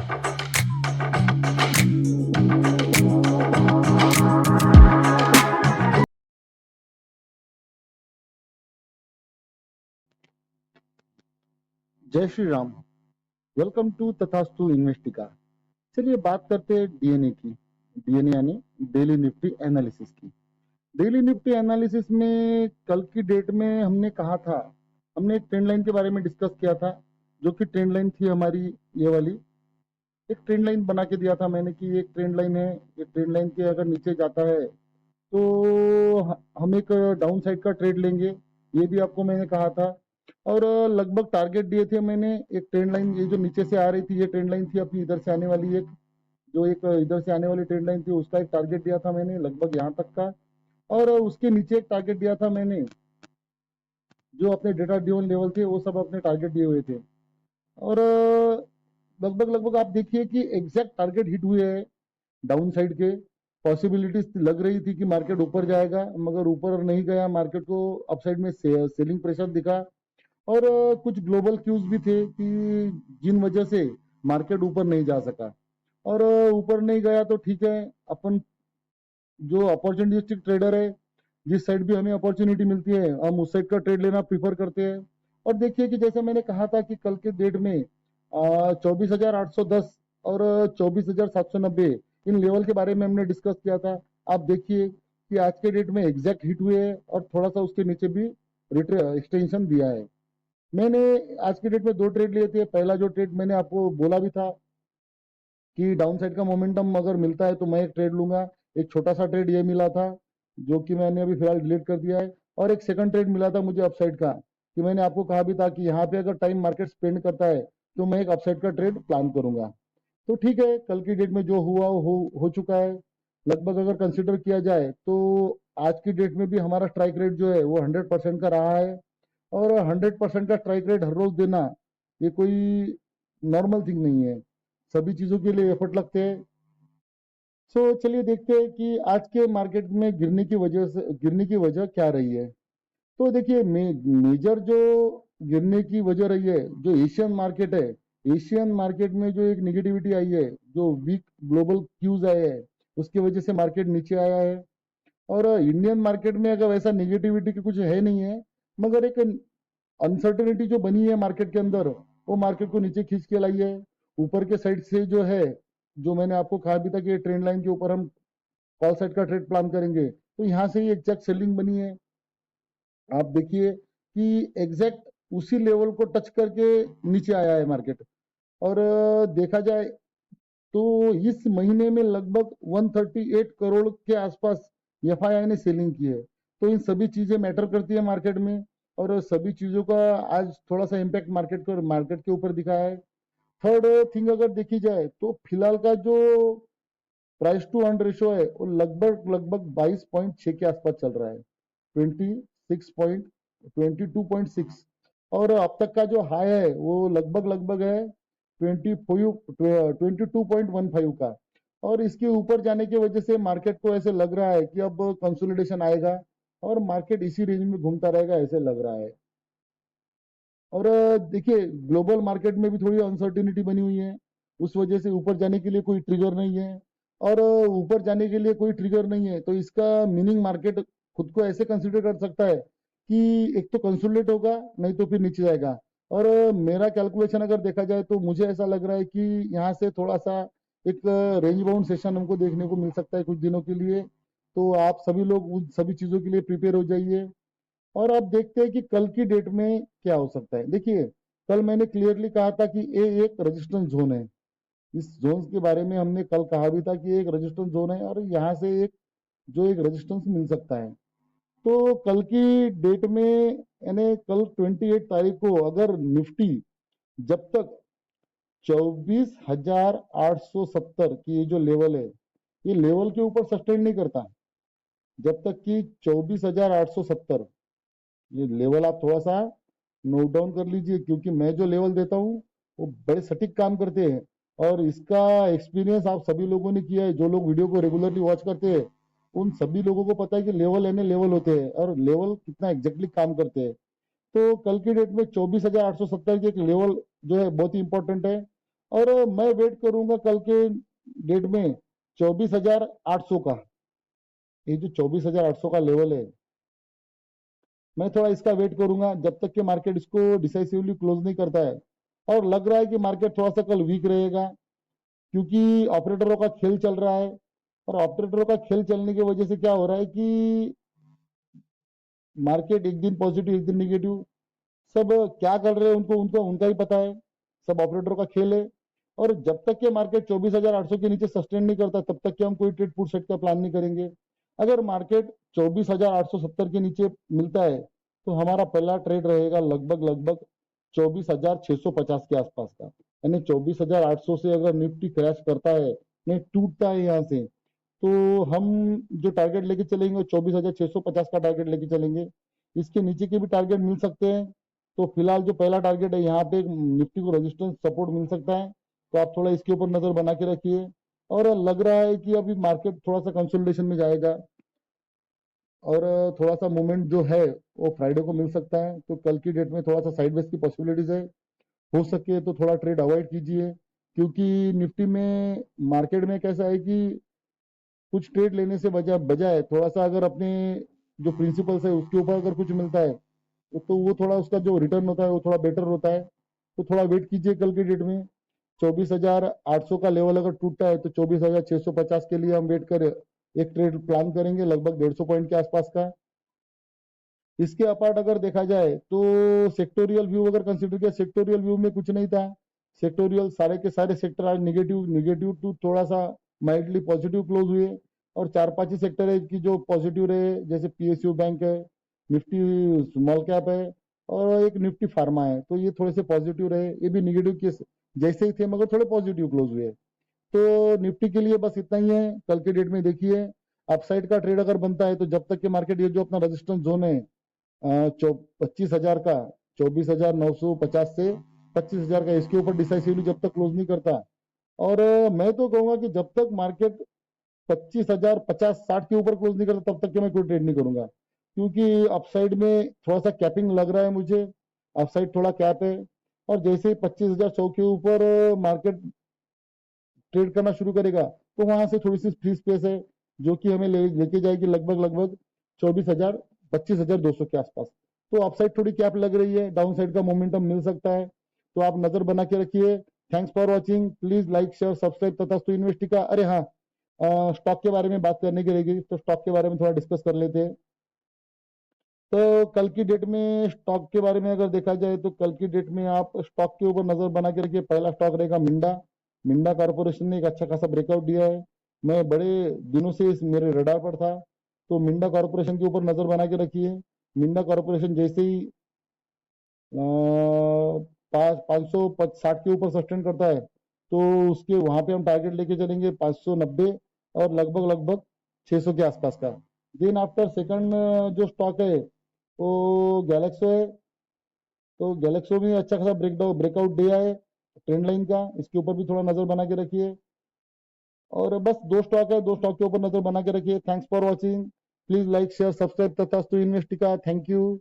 जय Shri Ram. Welcome to तथास्तु इन्वेस्टिका। चलिए बात करते हैं डीएनए की। डीएनए यानी डेली निफ्टी एनालिसिस की। डेली निफ्टी एनालिसिस में कल की डेट में हमने कहा था, हमने एक ट्रेंड लाइन के बारे में डिस्कस किया था, जो कि ट्रेंड लाइन थी हमारी ये वाली। एक ट्रेंड लाइन बना के दिया था मैंने कि एक ट्रेंड लाइन है, ये ट्रेंड लाइन के अगर नीचे जाता है तो हम एक डाउन साइड का ट्रेड लेंगे, ये भी आपको मैंने कहा था। और लगभग टारगेट दिए थे मैंने। एक ट्रेंड लाइन ये जो नीचे से आ रही थी, ये ट्रेंड लाइन थी अपनी इधर से आने वाली, एक जो एक इधर से आने वाली ट्रेंड लाइन थी, उसका एक टारगेट दिया था मैंने लगभग यहाँ तक का। और उसके नीचे एक टारगेट दिया था मैंने, जो अपने डेटा ड्रिवन लेवल थे वो सब अपने टारगेट दिए हुए थे। और लगभग लगभग आप देखिए कि एग्जैक्ट टारगेट हिट हुए हैं डाउन साइड के। पॉसिबिलिटीज लग रही थी कि मार्केट ऊपर जाएगा, मगर ऊपर नहीं गया, मार्केट को अपसाइड में सेलिंग प्रेशर दिखा। और कुछ ग्लोबल क्यूज भी थे कि जिन वजह से मार्केट ऊपर नहीं जा सका। और ऊपर नहीं गया तो ठीक है, अपन जो अपॉर्चुनिस्टिक ट्रेडर है, जिस साइड भी हमें अपॉर्चुनिटी मिलती है हम उस साइड का ट्रेड लेना प्रीफर करते हैं। और देखिए कि जैसे मैंने कहा था कि कल के डेट में 24,810 और 24,790 इन लेवल के बारे में हमने डिस्कस किया था। आप देखिए कि आज के डेट में एग्जैक्ट हिट हुए हैं और थोड़ा सा उसके नीचे भी एक्सटेंशन दिया है। मैंने आज के डेट में दो ट्रेड लिए थे। पहला जो ट्रेड मैंने आपको बोला भी था कि डाउन साइड का मोमेंटम अगर मिलता है तो मैं एक ट्रेड लूंगा। एक छोटा सा ट्रेड ये मिला था, जो कि मैंने अभी फिलहाल डिलीट कर दिया है। और एक सेकंड ट्रेड मिला था मुझे अपसाइड का, कि मैंने आपको कहा भी था कि यहाँ पे अगर टाइम मार्केट स्पेंड करता है तो मैं एक अपसाइड का ट्रेड प्लान करूंगा। तो ठीक है, कल की डेट में जो हुआ वो हो चुका है। लगभग अगर कंसिडर किया जाए तो आज की डेट में भी हमारा स्ट्राइक रेट जो है वो 100% का रहा है। और 100% का स्ट्राइक रेट हर रोज देना ये कोई नॉर्मल थिंग नहीं है, सभी चीजों के लिए एफर्ट लगते हैं। सो चलिए देखते हैं कि आज के मार्केट में गिरने की वजह क्या रही है। तो देखिए मेजर जो गिरने की वजह रही है, जो एशियन मार्केट है, एशियन मार्केट में जो एक निगेटिविटी आई है, जो वीक ग्लोबल क्यूज आए हैं, उसकी वजह से मार्केट नीचे आया है। और इंडियन मार्केट में अगर वैसा निगेटिविटी की कुछ है नहीं है, मगर एक अनसर्टेनिटी जो बनी है मार्केट के अंदर, वो मार्केट को नीचे खींच के लाई है। ऊपर के साइड से जो है, जो मैंने आपको कहा भी था कि ट्रेंड लाइन के ऊपर हम कॉल साइड का ट्रेड प्लान करेंगे, तो यहाँ से ही एग्जैक्ट सेलिंग बनी है। आप देखिए कि एग्जैक्ट उसी लेवल को टच करके नीचे आया है मार्केट। और देखा जाए तो इस महीने में लगभग 138 करोड़ के आसपास एफआईआई ने सेलिंग की है। तो इन सभी चीजें मैटर करती है मार्केट में, और सभी चीजों का आज थोड़ा सा इम्पैक्ट मार्केट के ऊपर दिखा है। थर्ड थिंग अगर देखी जाए तो फिलहाल का जो प्राइस टू अर्न रेशो है वो लगभग लगभग 22.6 के आसपास चल रहा है, 22.6। और अब तक का जो हाई है वो लगभग लगभग है 22.15 का। और इसके ऊपर जाने की वजह से मार्केट को ऐसे लग रहा है कि अब कंसोलिडेशन आएगा और मार्केट इसी रेंज में घूमता रहेगा, ऐसे लग रहा है। और देखिए ग्लोबल मार्केट में भी थोड़ी अनसर्टिनिटी बनी हुई है, उस वजह से ऊपर जाने के लिए कोई ट्रिगर नहीं है। और ऊपर जाने के लिए कोई ट्रिगर नहीं है तो इसका मीनिंग मार्केट खुद को ऐसे कंसिडर कर सकता है कि एक तो कंसोलिडेट होगा, नहीं तो फिर नीचे जाएगा। और मेरा कैलकुलेशन अगर देखा जाए तो मुझे ऐसा लग रहा है कि यहाँ से थोड़ा सा एक रेंज बाउंड सेशन हमको देखने को मिल सकता है कुछ दिनों के लिए। तो आप सभी लोग उन सभी चीजों के लिए प्रिपेयर हो जाइए। और अब देखते हैं कि कल की डेट में क्या हो सकता है। देखिए कल मैंने क्लियरली कहा था कि ये एक रेजिस्टेंस जोन है। इस जोन के बारे में हमने कल कहा भी था कि एक रेजिस्टेंस जोन है और यहाँ से एक रेजिस्टेंस मिल सकता है। तो कल की डेट में यानी कल 28 तारीख को अगर निफ्टी जब तक 24,870 की ये जो लेवल है, ये लेवल के ऊपर सस्टेन नहीं करता, जब तक कि 24,870 ये लेवल आप थोड़ा सा नोट डाउन कर लीजिए, क्योंकि मैं जो लेवल देता हूँ वो बड़े सटीक काम करते हैं। और इसका एक्सपीरियंस आप सभी लोगों ने किया है, जो लोग वीडियो को रेगुलरली वॉच करते हैं उन सभी लोगों को पता है कि लेवल यानी लेवल होते हैं और लेवल कितना एग्जैक्टली काम करते हैं। तो कल की डेट में 24,870 की एक लेवल जो है बहुत ही इंपॉर्टेंट है। और मैं वेट करूंगा कल के डेट में 24,800 का। ये जो 24,800 का लेवल है, मैं थोड़ा इसका वेट करूंगा जब तक कि मार्केट इसको डिसाइसिवली क्लोज नहीं करता है। और लग रहा है कि मार्केट थोड़ा सा कल वीक रहेगा, क्योंकि ऑपरेटरों का खेल चल रहा है। और ऑपरेटरों का खेल चलने की वजह से क्या हो रहा है कि मार्केट एक दिन पॉजिटिव एक दिन निगेटिव, सब क्या कर रहे हैं उनको उनको उनका ही पता है। सब ऑपरेटरों का खेल है। और जब तक के मार्केट 24,800 के नीचे सस्टेन नहीं करता तब तक के हम कोई ट्रेड पुट सेट का प्लान नहीं करेंगे। अगर मार्केट 24,870 के नीचे मिलता है तो हमारा पहला ट्रेड रहेगा लगभग लगभग 24,650 के आसपास का। यानी 24,800 से अगर निफ्टी क्रैश करता है, नहीं टूटता है यहाँ से, तो हम जो टारगेट लेके चलेंगे वो 24,650 का टारगेट लेके चलेंगे। इसके नीचे के भी टारगेट मिल सकते हैं। तो फिलहाल जो पहला टारगेट है यहाँ पे निफ्टी को रेजिस्टेंस सपोर्ट मिल सकता है, तो आप थोड़ा इसके ऊपर नजर बना के रखिए। और लग रहा है कि अभी मार्केट थोड़ा सा कंसोलिडेशन में जाएगा और थोड़ा सा मूवमेंट जो है वो फ्राइडे को मिल सकता है। तो कल की डेट में थोड़ा सा साइडवेज की पॉसिबिलिटीज है। हो सके तो थोड़ा ट्रेड अवॉइड कीजिए, क्योंकि निफ्टी में मार्केट में कैसा है कि कुछ ट्रेड लेने से बजाय बजाय थोड़ा सा अगर अपने जो प्रिंसिपल्स है उसके ऊपर अगर कुछ मिलता है तो वो थोड़ा उसका जो रिटर्न होता है वो थोड़ा बेटर होता है। तो थोड़ा वेट कीजिए कल के डेट में। 24,800 का लेवल अगर टूटता है तो 24,650 के लिए हम वेट कर एक ट्रेड प्लान करेंगे लगभग 150 पॉइंट के आसपास का। इसके अपार्ट अगर देखा जाए तो सेक्टोरियल व्यू अगर कंसिडर किया, सेक्टोरियल व्यू में कुछ नहीं था। सेक्टोरियल सारे के सारे सेक्टर आज निगेटिव निगेटिव टू थोड़ा सा माइल्डली पॉजिटिव क्लोज हुए। और चार पांच ही सेक्टर है कि जो पॉजिटिव रहे, जैसे पीएसयू बैंक है, निफ्टी स्मॉल कैप है और एक निफ्टी फार्मा है। तो ये थोड़े से पॉजिटिव रहे, ये भी निगेटिव के जैसे ही थे मगर थोड़े पॉजिटिव क्लोज हुए। तो निफ्टी के लिए बस इतना ही है। कल के डेट में देखिए अपसाइड का ट्रेड अगर बनता है तो जब तक के मार्केट ये जो अपना रेजिस्टेंस जोन है 25,000 का, 24,950 से 25,000 का, इसके ऊपर डिसाइसिवली जब तक क्लोज नहीं करता। और मैं तो कहूंगा कि जब तक मार्केट 25,000 50 60 के ऊपर क्लोज नहीं करता तब तक के मैं कोई ट्रेड नहीं करूंगा, क्योंकि अपसाइड में थोड़ा सा कैपिंग लग रहा है मुझे। अपसाइड थोड़ा कैप है। और जैसे ही 25,100 के ऊपर मार्केट ट्रेड करना शुरू करेगा तो वहां से थोड़ी सी फ्री स्पेस है जो कि हमें लेके जाएगी लगभग लगभग 24,000 25,200 के आसपास। तो अपसाइड थोड़ी कैप लग रही है, डाउन साइड का मोमेंटम मिल सकता है। तो आप नजर बना के रखिए। Thanks for watching. Please like share subscribe तथा इन्वेस्टिका। अरे हाँ, स्टॉक के बारे में बात करने की रहेगी तो स्टॉक के बारे में थोड़ा डिस्कस कर लेते हैं। तो कल की डेट में स्टॉक के बारे में अगर देखा जाए तो कल की डेट में आप स्टॉक के ऊपर नजर बना के रखिए। पहला स्टॉक रहेगा मिंडा। मिंडा कॉर्पोरेशन ने एक अच्छा खासा ब्रेकआउट दिया है। मैं बड़े दिनों से इस मेरे रडार पर था। तो मिंडा कॉर्पोरेशन के ऊपर नजर बना के रखिए। मिंडा कॉर्पोरेशन जैसे ही 560 के ऊपर सस्टेन करता है तो उसके वहां पे हम टारगेट लेके चलेंगे 590 और लगभग लगभग 600 के आसपास का। देन आफ्टर सेकंड जो स्टॉक है वो गैलेक्सो है। तो गैलेक्सो में अच्छा खासा ब्रेकआउट दिया है ट्रेंड लाइन का, इसके ऊपर भी थोड़ा नजर बना के रखिए। और बस दो स्टॉक है, दो स्टॉक के ऊपर नजर बना के रखिए। Thanks for watching. Please like share subscribe तथा इन्वेस्टिका। Thank you.